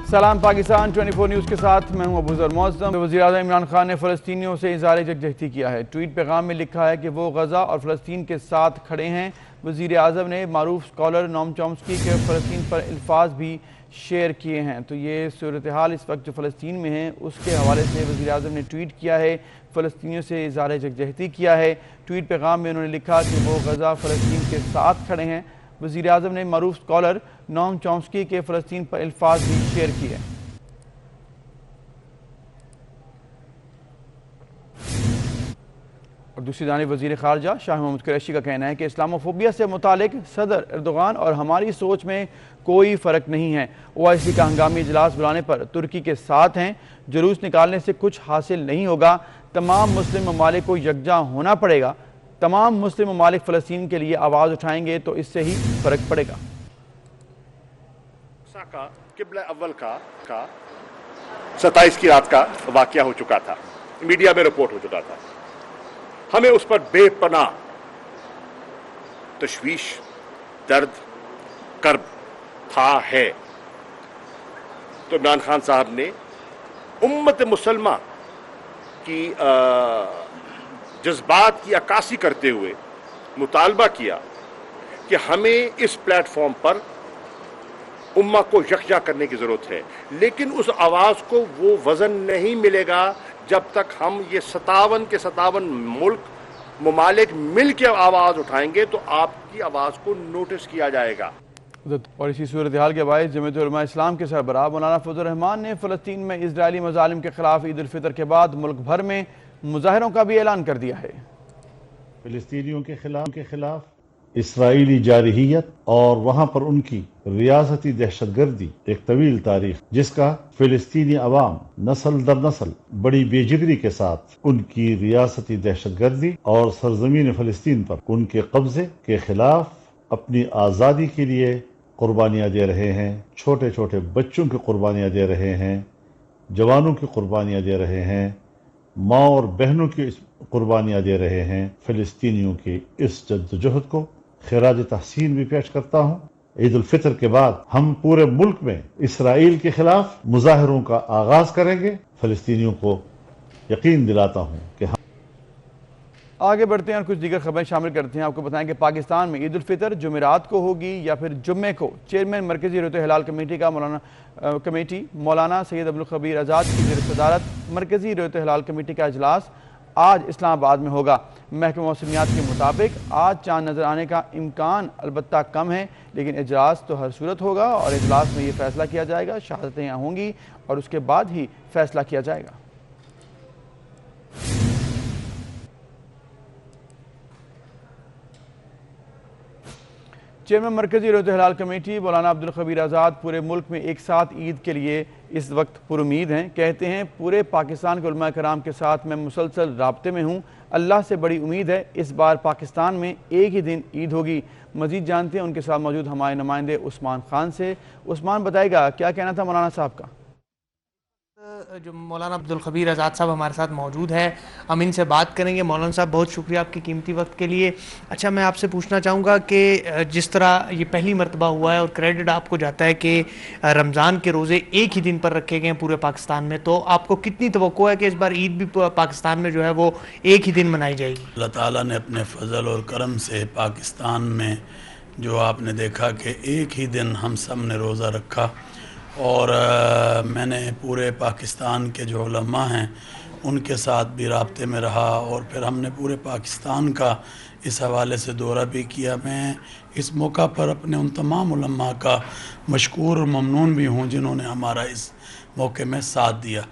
सलाम पाकिस्तान 24 न्यूज़ के साथ मैं हूं अबूजर मौज़म। वज़ीर-ए-आज़म इमरान खान ने फ़लस्तीनियों से इज़हार यकजहती किया है। ट्वीट पैगाम में लिखा है कि वो गज़ा और फ़लस्तीन के साथ खड़े हैं। वज़ीर-ए-आज़म ने मारूफ स्कॉलर नोम चॉम्स्की के फ़लस्तीन पर अल्फाज भी शेयर किए हैं। तो ये सूरत हाल इस वक्त जो फ़लस्तीन में है उसके हवाले से वज़ीर-ए-आज़म ने ट्वीट किया है, फ़लस्तीनियों से इज़हार यकजहती किया है। ट्वीट पैगाम में उन्होंने लिखा कि वो गज़ा फ़लस्तीन के साथ खड़े हैं। वज़ीर-ए-आज़म ने मारूफ स्कॉलर नोम चॉम्स्की के फ़लस्तीन पर अल्फाज भी शेयर किए। और दूसरी जानिब वज़ीर ख़ारजा शाह महमूद कुरैशी का कहना है कि इस्लामोफोबिया से मुतालिक सदर एर्दोगान और हमारी सोच में कोई फ़र्क नहीं है। OIC का हंगामी इजलास बुलाने पर तुर्की के साथ हैं। जुलूस निकालने से कुछ हासिल नहीं होगा। तमाम मुस्लिम ममालिक को यकजा होना पड़ेगा। तमाम मुस्लिम ममालिक फ़लस्तीन के लिए आवाज़ उठाएंगे तो इससे ही फ़र्क पड़ेगा। किबला अव्वल का 27 की रात का वाक़या हो चुका था, मीडिया में रिपोर्ट हो चुका था। हमें उस पर बेपनाह तशवीश, दर्द, कर्ब था है। तो इमरान खान साहब ने उम्मत मुसलमा की जज्बात की अक्कासी करते हुए मुतालबा किया कि हमें इस प्लेटफॉर्म पर उम्मा को यकजा करने की जरूरत है, लेकिन उस आवाज को वो वजन नहीं मिलेगा जब तक हम ये 57 के 57 मुल्क ममालिक मिल के आवाज उठाएंगे तो आपकी आवाज को नोटिस किया जाएगा। और इसी सूरत हाल के बायस जमीयत उलमा इस्लाम के सरबराह मौलाना फजल रहमान ने फ़लस्तीन में इजरायली मज़ालिम के खिलाफ ईद उल फितर के बाद मुल्क भर में मुजाहरों का भी ऐलान कर दिया है। फ़लस्तीनियों के खिलाफ इसराइली जारहियत और वहाँ पर उनकी रियासती दहशतगर्दी एक तवील तारीख, जिसका फ़लस्तीनी अवाम नस्ल दर नस्ल बड़ी बेजिगरी के साथ उनकी रियासती दहशतगर्दी और सरजमीन फ़लस्तीन पर उनके कब्जे के खिलाफ अपनी आज़ादी के लिए कुर्बानियाँ दे रहे हैं। छोटे छोटे बच्चों की कुर्बानियाँ दे रहे हैं, जवानों की कुर्बानियाँ दे रहे हैं, माँ और बहनों की कुर्बानियाँ दे रहे हैं। फ़लस्तीनियों की इस जद्दोजहद को खिराज तहसीन भी पेश करता हूँ। ईद उल फितर के बाद हम पूरे मुल्क में इसराइल के खिलाफ मुजाहरों का आगाज करेंगे। फ़लस्तीनियों को यकीन दिलाता हूँ कि हम आगे बढ़ते हैं और कुछ दीगर खबरें शामिल करते हैं। आपको बताएं कि पाकिस्तान में ईद उल फितर जुमेरात को होगी या फिर जुम्मे को। चेयरमैन मरकजी रहत हिलाल कमेटी का मौलाना सैयद अब्दुल खबीर आज़ाद की ज़ेर सदारत मरकजी रहत हिलाल कमेटी का इजलास आज इस्लामाबाद में होगा। महकमा मौसमियात के मुताबिक आज चांद नज़र आने का इम्कान अलबत्ता कम है, लेकिन इजलास तो हर सूरत होगा और इजलास में ये फैसला किया जाएगा। शहादतें यहाँ होंगी और उसके बाद ही फैसला किया जाएगा। चेयरमैन मरकजी रहत हिलाल कमेटी मौलाना अब्दुल खबीर आज़ाद पूरे मुल्क में एक साथ ईद के लिए इस वक्त पुरुमीद हैं। कहते हैं पूरे पाकिस्तान के उलमा कराम के साथ मैं मुसलसल राब्ते में हूँ। अल्लाह से बड़ी उम्मीद है इस बार पाकिस्तान में एक ही दिन ईद होगी। मजीद जानते हैं उनके साथ मौजूद हमारे नुमाइंदे उस्मान खान से। उस्मान, बताएगा क्या कहना था मौलाना साहब का? जो मौलाना अब्दुल खबीर आज़ाद साहब हमारे साथ मौजूद हैं, हम इनसे बात करेंगे। मौलाना साहब, बहुत शुक्रिया आपके कीमती वक्त के लिए। अच्छा, मैं आपसे पूछना चाहूँगा कि जिस तरह ये पहली मरतबा हुआ है और क्रेडिट आपको जाता है कि रमज़ान के रोज़े एक ही दिन पर रखे गए हैं पूरे पाकिस्तान में, तो आपको कितनी तवक्को है कि इस बार ईद भी पाकिस्तान में जो है वो एक ही दिन मनाई जाएगी? अल्लाह ताला ने अपने फजल और करम से पाकिस्तान में जो आपने देखा कि एक ही दिन हम सब ने रोज़ा रखा और मैंने पूरे पाकिस्तान के जो उलमा हैं उनके साथ भी राब्ते में रहा और फिर हमने पूरे पाकिस्तान का इस हवाले से दौरा भी किया। मैं इस मौका पर अपने उन तमाम उलमा का मशकूर और ममनून भी हूँ जिन्होंने हमारा इस मौके में साथ दिया।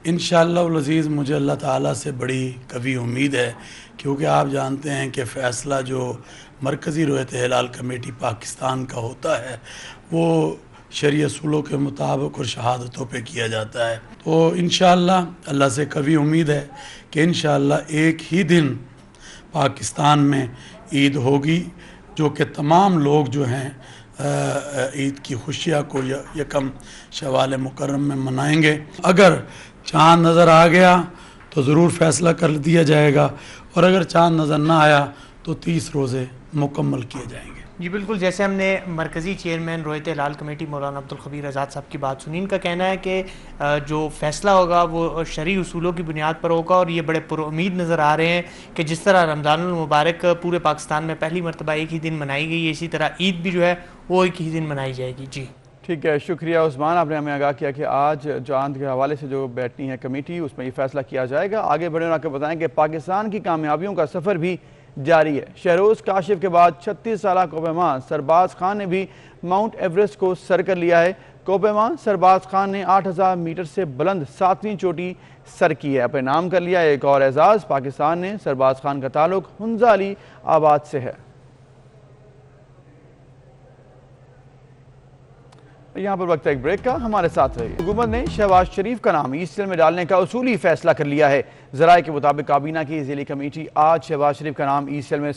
इंशाअल्लाह अज़ीज़ मुझे अल्लाह ताला से बड़ी कभी उम्मीद है, क्योंकि आप जानते हैं कि फ़ैसला जो मरकज़ी रहत हिलाल कमेटी पाकिस्तान का होता है वो शरीय असूलों के मुताबिक और शहादतों पे किया जाता है। तो इंशाअल्लाह अल्लाह से कभी उम्मीद है कि इंशाअल्लाह एक ही दिन पाकिस्तान में ईद होगी, जो कि तमाम लोग जो हैं ईद की खुशियाँ को यकम शवाल मुकर्रम में मनाएंगे। अगर चाँद नज़र आ गया तो ज़रूर फ़ैसला कर दिया जाएगा और अगर चाँद नज़र ना आया तो 30 रोज़े मुकम्मल किए जाएंगे। जी बिल्कुल, जैसे हमने मरकज़ी चेयरमैन रोयत लाल कमेटी मौलाना अब्दुल खबीर आज़ाद साहब की बात सुनी, इनका कहना है कि जो फ़ैसला होगा वो शरई उसूलों की बुनियाद पर होगा और ये बड़े पुरुम्मीद नज़र आ रहे हैं कि जिस तरह रमज़ानुल मुबारक पूरे पाकिस्तान में पहली मरतबा एक ही दिन मनाई गई है, इसी तरह ईद भी जो है वो एक ही दिन मनाई जाएगी। जी ठीक है, शुक्रिया उस्मान, आपने हमें आगाह किया कि आज चांद के हवाले से जो बैठनी है कमेटी उसमें ये फैसला किया जाएगा। आगे बढ़े और आपको बताएं कि पाकिस्तान की कामयाबियों का सफ़र भी जारी है। शहरोज़ काशिफ के बाद 36 साल कोपेमा सरबाज खान ने भी माउंट एवरेस्ट को सर कर लिया है। कोपेमा सरबाज खान ने 8000 मीटर से बुलंद 7वीं चोटी सर की है, अपने नाम कर लिया। एक और एजाज़ पाकिस्तान ने सरबाज खान का ताल्लुक हुंजा अली आबाद से है। यहाँ पर वक्त है एक ब्रेक का, हमारे साथ रहिए। हुकूमत ने शहबाज शरीफ का नाम ईस्ट सेल में डालने का उसूली फैसला कर लिया है। ज़राए के मुताबिक काबीना की ज़िली कमेटी आज शहबाज शरीफ का नाम ईस्ट सेल में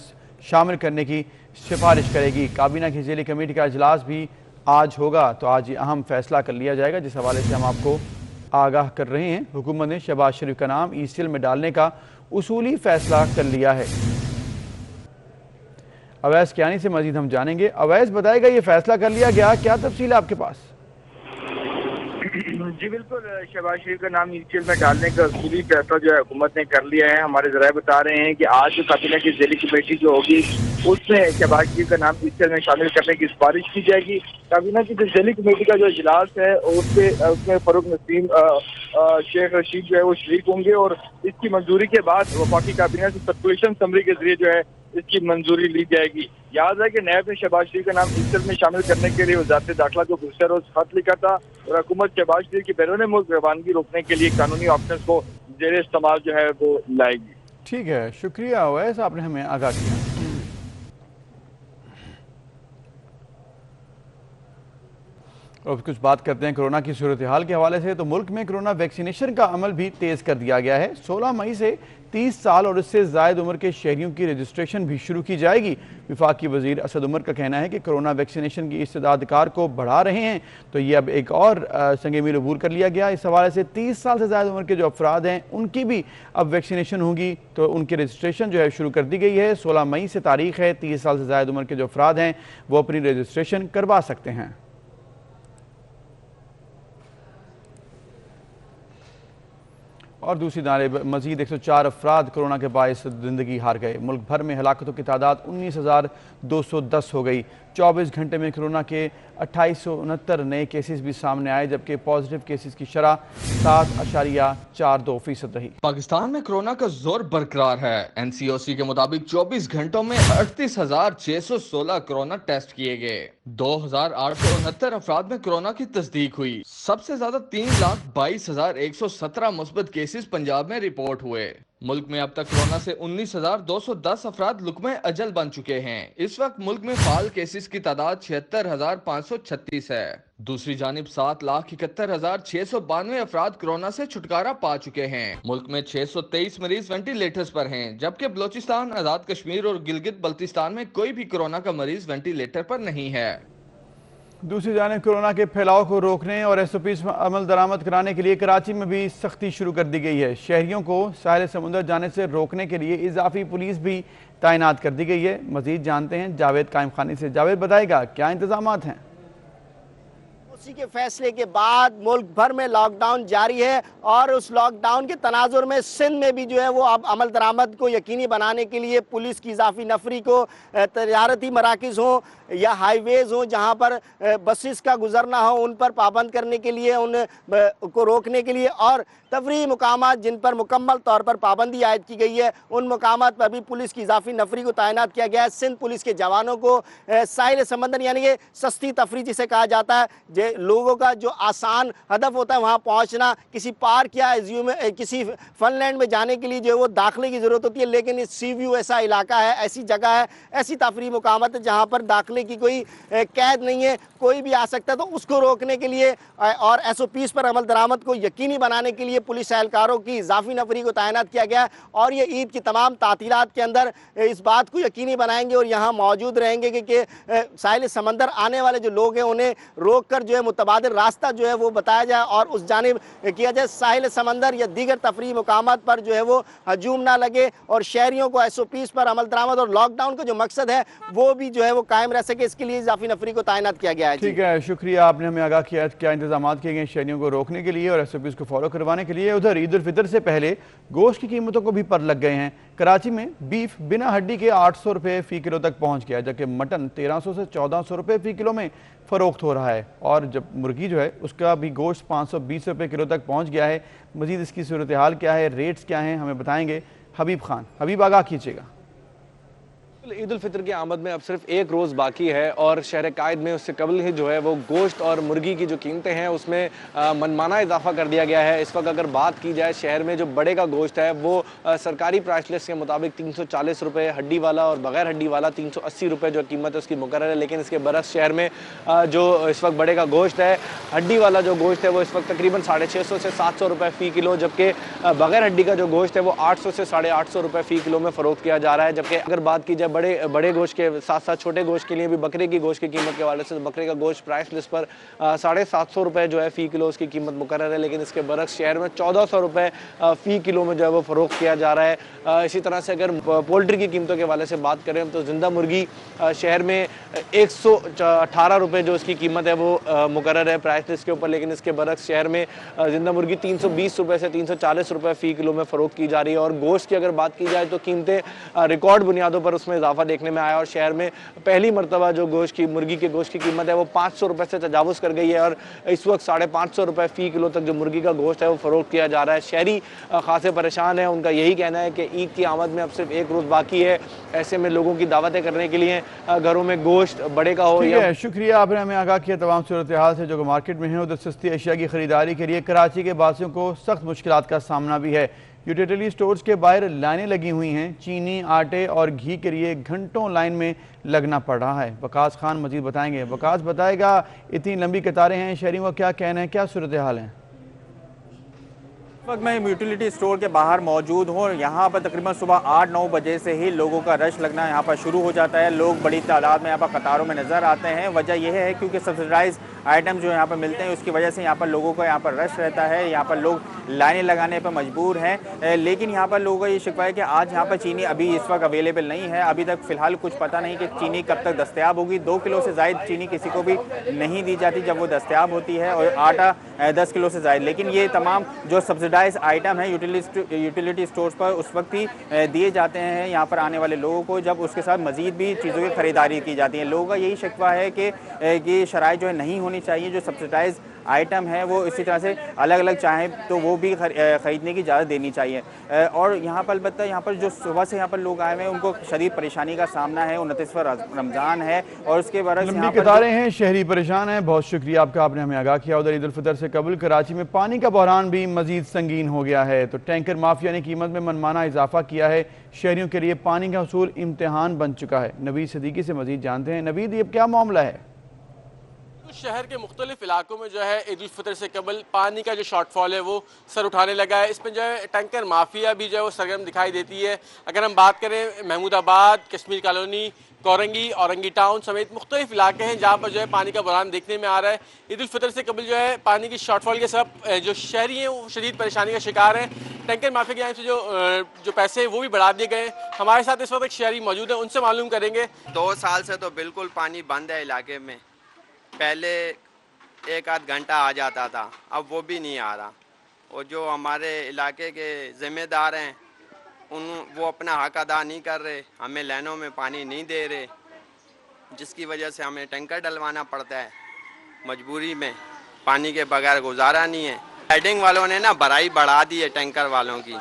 शामिल करने की सिफारिश करेगी। काबीना की ज़िली कमेटी का इजलास भी आज होगा, तो आज ये अहम फैसला कर लिया जाएगा, जिस हवाले से हम आपको आगाह कर रहे हैं। हुकूमत ने शहबाज शरीफ का नाम ईस्ट सेल में डालने का उसूली फैसला कर लिया है। अवैस कियानी से मजीद हम जानेंगे। अवैस, बताएगा ये फैसला कर लिया गया, क्या तफसील है आपके पास? जी बिल्कुल, शहबाज शरीफ का नाम ईस्ट सेल में डालने का उसूली फैसला जो है हुकूमत ने कर लिया है। हमारे ज़राए बता रहे हैं कि आज जो काबीना की ज़िली कमेटी जो होगी उसमें शहबाज शरीफ का नाम ईस्ट सेल में शामिल करने की सिफारिश की जाएगी। काबीना की जो ज़िली कमेटी का जो इजलास है उसमें फरूक नसीम शेख रशीद जो है वो शरीक होंगे और इसकी मंजूरी के बाद वफाकी काबीना से सर्कुलेशन समरी के जरिए जो है इसकी मंजूरी ली जाएगी। याद है कि नैब ने शहबाज शरीफ का नाम ईस्ट सेल में शामिल करने के लिए वज़ारत दाखिला को गुज़श्ता रोज खत लिखा था और हुकूमत शहबाज शरीफ की बैरून मुल्क रवानगी रोकने के लिए कानूनी ऑप्शन को जेर इस्तेमाल जो है वो लाएगी। ठीक है, शुक्रिया अवैस, आपने हमें आगाह किया। और कुछ बात करते हैं कोरोना की सूरत हाल के हवाले से। तो मुल्क में कोरोना वैक्सीनेशन का अमल भी तेज़ कर दिया गया है। 16 मई से 30 साल और इससे ज़ायद उम्र के शहरियों की रजिस्ट्रेशन भी शुरू की जाएगी। वफाकी वज़ीर असद उमर का कहना है कि कोरोना वैक्सीनेशन की इस्तेदाद कार को बढ़ा रहे हैं, तो ये अब एक और संग मील अबूर कर लिया गया। इस हवाले से 30 साल से ज़्यादा उम्र के जो अफराद हैं उनकी भी अब वैक्सीनेशन होगी, तो उनकी रजिस्ट्रेशन जो है शुरू कर दी गई है। 16 मई से तारीख है। 30 साल से ज़्यादा उम्र के जो अफराद हैं वो अपनी रजिस्ट्रेशन करवा सकते हैं। और दूसरी जानब मजीद 104 अफराद कोरोना के बायस ज़िंदगी हार गए। मुल्क भर में हलाकतों की तादाद 19,210 हो गई। 24 घंटे में कोरोना के 2869 नए केसेस भी सामने आए, जबकि पॉजिटिव केसेस की शरह 7.42% रही। पाकिस्तान में कोरोना का जोर बरकरार है। NCOC के मुताबिक 24 घंटों में 38,616 कोरोना टेस्ट किए गए। 2,869 अफराद में कोरोना की तस्दीक हुई। सबसे ज्यादा 3,22,117 मुस्बत केसेस पंजाब में रिपोर्ट हुए। मुल्क में अब तक कोरोना से 19,210 अफराद लुकमे अजल बन चुके हैं। इस वक्त मुल्क में फाल केसेस की तादाद 76,536 है। दूसरी जानिब 7,71,692 अफराद कोरोना से छुटकारा पा चुके हैं। मुल्क में 623 मरीज वेंटिलेटर्स पर हैं, जबकि बलोचिस्तान, आजाद कश्मीर और गिलगित बल्तिस्तान में कोई भी कोरोना का मरीज वेंटिलेटर पर नहीं है। दूसरी जानिब कोरोना के फैलाव को रोकने और SOPs में अमल दरामद कराने के लिए कराची में भी सख्ती शुरू कर दी गई है। शहरियों को साहिल समुंदर जाने से रोकने के लिए इजाफी पुलिस भी तैनात कर दी गई है। मजीद जानते हैं जावेद कायम खानी से। जावेद, बताएगा क्या इंतजामात हैं? उसी के फैसले के बाद मुल्क भर में लॉकडाउन जारी है और उस लॉकडाउन के तनाजुर में सिंध में भी जो है वो अब अमल दरामद को यकीनी बनाने के लिए पुलिस की इजाफी नफरी को तजारती मराकज़ हों या हाईवेज़ हों जहाँ पर बसेस का गुजरना हो उन पर पाबंद करने के लिए, उन को रोकने के लिए, और तफरी मुकामात जिन पर मुकम्मल तौर पर पाबंदी आयद की गई है उन मुकामात पर भी पुलिस की इजाफी नफरी को तैनात किया गया है। सिंध पुलिस के जवानों को साहिल समंदर यानी कि सस्ती तफरी जिसे कहा जाता है, लोगों का जो आसान हदफ होता है वहाँ पहुँचना, किसी पार्क या किसी फनलैंड में जाने के लिए जो है वो दाखिले की ज़रूरत होती है, लेकिन इस सी व्यू ऐसा इलाका है, ऐसी जगह है, ऐसी तफरी मुकामात है जहाँ पर दाखिले की कोई कैद नहीं है, कोई भी आ सकता है। तो उसको रोकने के लिए और SOPs पर अमल दरामद को यकीनी बनाने के लिए पुलिस एहलकारों की इजाफी नफरी को तैनात किया गया और ये ईद की तमाम तातीलात के अंदर इस बात को यकीनी बनाएंगे और यहाँ मौजूद रहेंगे कि साहिल समंदर आने वाले जो लोग हैं उन्हें रोक कर जो है मुतबादिल रास्ता जो है वो बताया जाए और उस जानिब किया जाए, साहिल समंदर या दीगर तफरीही मुकामात पर जो है वो हजूम ना लगे और शहरियों को SOPs पर अमल दरामद और लॉकडाउन का जो मकसद है वो भी जो है वो कायम रह सके, इसके लिए इजाफी नफरी को तैनात किया गया है। ठीक है, शुक्रिया, आपने हमें आगाह किया क्या इंतजाम किए गए शहरियों को रोकने के लिए और SOPs को फॉलो करवाने के लिए। उधर ईद उल फितर से पहले गोश्त की कीमतों को भी पर लग गए हैं। कराची में बीफ बिना हड्डी के 800 रुपये फ़ी किलो तक पहुंच गया, जबकि मटन 1300 से 1400 रुपये फ़ी किलो में फ़रोख्त हो रहा है और जब मुर्गी जो है उसका भी गोश्त 520 रुपये किलो तक पहुंच गया है। मजीद इसकी सूरत हाल क्या है, रेट्स क्या हैं, हमें बताएंगे हबीब खान। हबीब, आगाह कीजिएगा। ईद उल फितर की आमद में अब सिर्फ एक रोज़ बाकी है और शहर कायद में उससे कबल ही जो है वो गोश्त और मुर्गी की जो कीमतें हैं उसमें मनमाना इजाफा कर दिया गया है। इस वक्त अगर बात की जाए शहर में जो बड़े का गोश्त है वो सरकारी प्राइस लिस्ट के मुताबिक 340 रुपये हड्डी वाला और बगैर हड्डी वाला 380 रुपये जो कीमत है उसकी मुकर्रर है। लेकिन इसके बरस शहर में जो इस वक्त बड़े का गोश्त है, हड्डी वाला जो गोश्त है वो इस वक्त तकरीबन 650 से 700 रुपये फ़ी किलो, जबकि बगैर हड्डी का जो गोश्त है वो 800 से 850 रुपये फ़ी किलो में फ़रोख्त किया जा रहा है। जबकि अगर बात की जाए बड़े गोश्त के साथ साथ छोटे गोश्त के लिए भी बकरे की गोश्त की कीमत के हवाले से बकरे का गोश्त प्राइस लिस्ट पर 750 रुपये जो है फ़ी किलो उसकी कीमत मुकर्रर है। लेकिन इसके बरक्स शहर में 1400 रुपये फ़ी किलो में जो है वो फ़रोख्त किया जा रहा है। इसी तरह से अगर पोल्ट्री की कीमतों के हवाले से बात करें तो जिंदा मुर्गी शहर में 118 रुपये जो उसकी कीमत है वो मुकर्रर है प्राइस लिस्ट के ऊपर। लेकिन इसके बरक्स शहर में जिंदा मुर्गी 320 रुपये से 340 रुपये फ़ी किलो में फ़रोख्त की जा रही है। और गोश्त की अगर बात की जाए तो कीमतें रिकॉर्ड बुनियादों पर उसमें इजाफा देखने में आया और शहर में पहली मरतबा जो मुर्गी के गोश्त की कीमत है वो 500 रुपये से तजावुज़ कर गई है और इस वक्त 550 रुपये फ़ी किलो तक जो मुर्गी का गोश्त है वो फ़रोख्त किया जा रहा है। शहरी खासे परेशान है, उनका यही कहना है कि ईद की आमद में अब सिर्फ एक रोज़ बाकी है, ऐसे में लोगों की दावतें करने के लिए घरों में गोश्त बड़े का हो। या शुक्रिया, आपने हमें आगाह किया तमाम सूरत हाल से जो मार्केट में है। उधर सस्ती अशिया की खरीदारी के लिए कराची के बासियों को सख्त मुश्किलात का सामना भी है। यूटिलिटी स्टोर्स के बाहर लाइनें लगी हुई हैं, चीनी, आटे और घी के लिए घंटों लाइन में लगना पड़ रहा है। वकास खान मजीद बताएंगे। वकास बताएगा, इतनी लंबी कतारें हैं, शहरियों का क्या कहना है, क्या सूरत हाल है? वक्त मैं यूटिलिटी स्टोर के बाहर मौजूद हूँ। यहाँ पर तकरीबन सुबह 8-9 बजे से ही लोगों का रश लगना यहाँ पर शुरू हो जाता है। लोग बड़ी तादाद में यहाँ पर कतारों में नज़र आते हैं। वजह यह है क्योंकि सब्सिडाइज आइटम जो यहाँ पर मिलते हैं उसकी वजह से यहाँ पर लोगों का यहाँ पर रश रहता है। यहाँ पर लोग लाइनें लगाने पर मजबूर हैं। लेकिन यहाँ पर लोगों का ये शिकवा है कि आज यहाँ पर चीनी अभी इस वक्त अवेलेबल नहीं है। अभी तक फ़िलहाल कुछ पता नहीं कि चीनी कब तक दस्तयाब होगी। 2 किलो से ज़ायद चीनी किसी को भी नहीं दी जाती जब वो दस्तयाब होती है, और आटा 10 किलो से ज़ायद। लेकिन ये तमाम जो सब्सिडाइज आइटम है यूटिलिटी स्टोर्स पर उस वक्त ही दिए जाते हैं यहाँ पर आने वाले लोगों को, जब उसके साथ मज़ीद भी चीज़ों की ख़रीदारी की जाती है। लोगों का यही शिकवा है कि शराइत जो है नहीं होनी चाहिए। जो सब्सिडाइज आइटम है वो इसी तरह से अलग अलग चाहें तो वो भी ख़रीदने की इजाज़त देनी चाहिए। और यहाँ पर अलबत्ता यहाँ पर जो सुबह से यहाँ पर लोग आए हुए हैं उनको शदीद परेशानी का सामना है। 29वां रमज़ान है और उसके बाद लंबी कतारें हैं, शहरी परेशान हैं। बहुत शुक्रिया आपका, आपने हमें आगाह किया। उधर ईद उल फितर से कबल कराची में पानी का बहरान भी मजीद संगीन हो गया है, तो टैंकर माफिया ने कीमत में मनमाना इजाफा किया है। शहरियों के लिए पानी का हसूल इम्तिहान बन चुका है। नवीद सिद्दीकी से मजीद जानते हैं। नवीद, ये क्या मामला है? शहर के मुख्तलिफ इलाकों में जो है ईद उल फितर से कबल पानी का जो शॉर्टफॉल है वो सर उठाने लगा है। इसमें जो है टैंकर माफिया भी जो है वो सरगर्म दिखाई देती है। अगर हम बात करें महमूदाबाद, कश्मीर कॉलोनी, कोरंगी, औरंगी टाउन समेत मुख्तलिफ इलाके हैं जहाँ पर जो है पानी का बहरान देखने में आ रहा है। ईद उल फितर से कबल जो है पानी की शॉर्टफॉल के सब जो शहरी हैं वो शदीद परेशानी का शिकार हैं। टैंकर माफिया की जानिब से जो पैसे हैं वो भी बढ़ा दिए गए। हमारे साथ इस वक्त एक शहरी मौजूद है, उनसे मालूम करेंगे। 2 साल से तो बिल्कुल पानी बंद है इलाके में। पहले 1-8 घंटा आ जाता था, अब वो भी नहीं आ रहा। और जो हमारे इलाके के ज़िम्मेदार हैं वो अपना हक अदा नहीं कर रहे, हमें लाइनों में पानी नहीं दे रहे, जिसकी वजह से हमें टैंकर डलवाना पड़ता है। मजबूरी में पानी के बगैर गुजारा नहीं है। हेडिंग वालों ने ना भराई बढ़ा दी है टैंकर वालों की,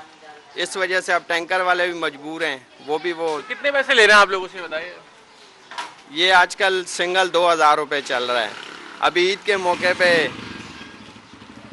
इस वजह से अब टैंकर वाले भी मजबूर हैं। वो कितने पैसे ले रहे हैं आप लोगों से बताइए? ये आजकल सिंगल 2000 रुपये चल रहा है। अभी ईद के मौके पे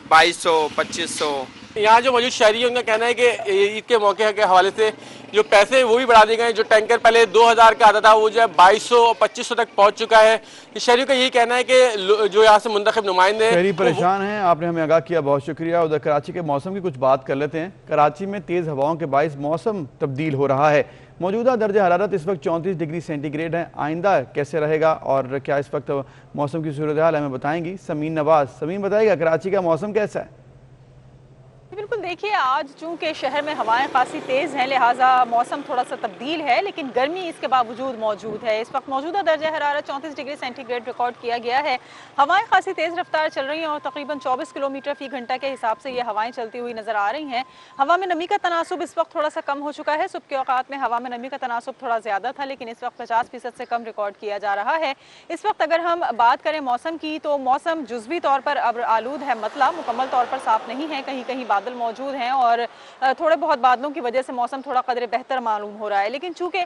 2200-2500। यहाँ जो मौजूद शहरी है उनका कहना है कि ईद के मौके के हवाले से जो पैसे वो भी बढ़ा दिए गए। जो टैंकर पहले 2000 का आता था वो जो है 2200 और 2500 तक पहुँच चुका है। शहरियों का यही कहना है कि जो यहाँ से मुंतखब नुमाइंदे शहरी परेशान हैं। आपने हमें आगाह किया, बहुत शुक्रिया। उधर कराची के मौसम की कुछ बात कर लेते हैं। कराची में तेज़ हवाओं के बाइस मौसम तब्दील हो रहा है। मौजूदा दर्ज हरारत इस वक्त 34 डिग्री सेंटीग्रेड है। आइंदा कैसे रहेगा और क्या इस वक्त मौसम की सूरत हाल हमें बताएंगी समीन नवाज। समीन बताएगा कराची का मौसम कैसा है? बिल्कुल, देखिए आज चूंकि शहर में हवाएं खासी तेज़ हैं, लिहाजा मौसम थोड़ा सा तब्दील है, लेकिन गर्मी इसके बावजूद मौजूद है। इस वक्त मौजूदा दर्जा हरारत 34 डिग्री सेंटीग्रेड रिकॉर्ड किया गया है। हवाएं खासी तेज़ रफ्तार चल रही हैं और तकरीबन 24 किलोमीटर फी घंटा के हिसाब से ये हवाएं चलती हुई नज़र आ रही हैं। हवा में नमी का तनासुब इस वक्त थोड़ा सा कम हो चुका है। सुबह के औकात में हवा में नमी का तनासुब थोड़ा ज़्यादा था, लेकिन इस वक्त 50% से कम रिकॉर्ड किया जा रहा है। इस वक्त अगर हम बात करें मौसम की, तो मौसम जुज़वी तौर पर अब आलूद है, मतलब मुकम्मल तौर पर साफ नहीं है। कहीं कहीं बादल मौजूद हैं और थोड़े बहुत बादलों की वजह से मौसम थोड़ा कदरे बेहतर मालूम हो रहा है। लेकिन चूंकि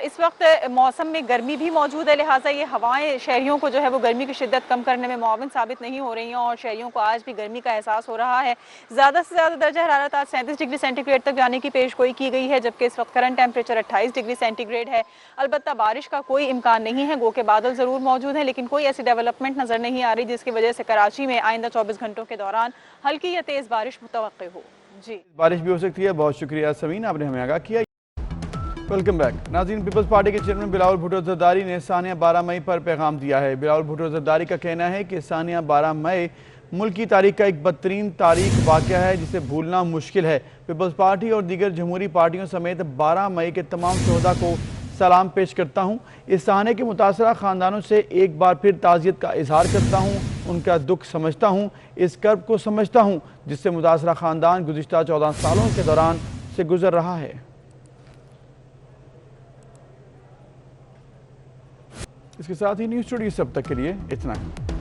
इस वक्त मौसम में गर्मी भी मौजूद है, लिहाजा ये हवाएं शहरियों को जो है वो गर्मी की शिद्दत कम करने में मुआविन साबित नहीं हो रही हैं और शहरियों को आज भी गर्मी का एहसास हो रहा है। ज़्यादा से ज़्यादा दर्जा हरारत आज 37 डिग्री सेंटीग्रेड तक जाने की पेशगोई की गई है, जबकि इस वक्त करंट टेम्परेचर 28 डिग्री सेंटीग्रेड है। अलबत्ता बारिश का कोई इम्कान नहीं है, गो के बादल ज़रूर मौजूद हैं, लेकिन कोई ऐसी डेवलपमेंट नज़र नहीं आ रही जिसकी वजह से कराची में आइंदा 24 घंटों के दौरान हल्की या तेज़ बारिश मुतवक्किल हो। जी, बारिश भी हो सकती है। बहुत शुक्रिया समीन, आपने हमें आगाह किया। वेलकम बैक नाज़रीन। पीपल्स पार्टी के चेयरमैन बिलावल भुट्टो ज़रदारी ने सानिया 12 मई पर पैगाम दिया है। बिलावल भुट्टो ज़रदारी का कहना है कि सानिया 12 मई मुल्क की तारीख का एक बदतरीन तारीख वाक़या है जिसे भूलना मुश्किल है। पीपल्स पार्टी और दीगर जमहूरी पार्टियों समेत 12 मई के तमाम शोहदा को सलाम पेश करता हूँ। इस सहाने के मुतासरा ख़ानदानों से एक बार फिर ताज़ियत का इजहार करता हूँ। उनका दुख समझता हूँ, इस कर्ब को समझता हूँ जिससे मुतासरा ख़ानदान गुज़िश्ता 14 सालों के दौरान से गुजर रहा है। इसके साथ ही न्यूज़ स्टूडियो सब तक के लिए इतना ही।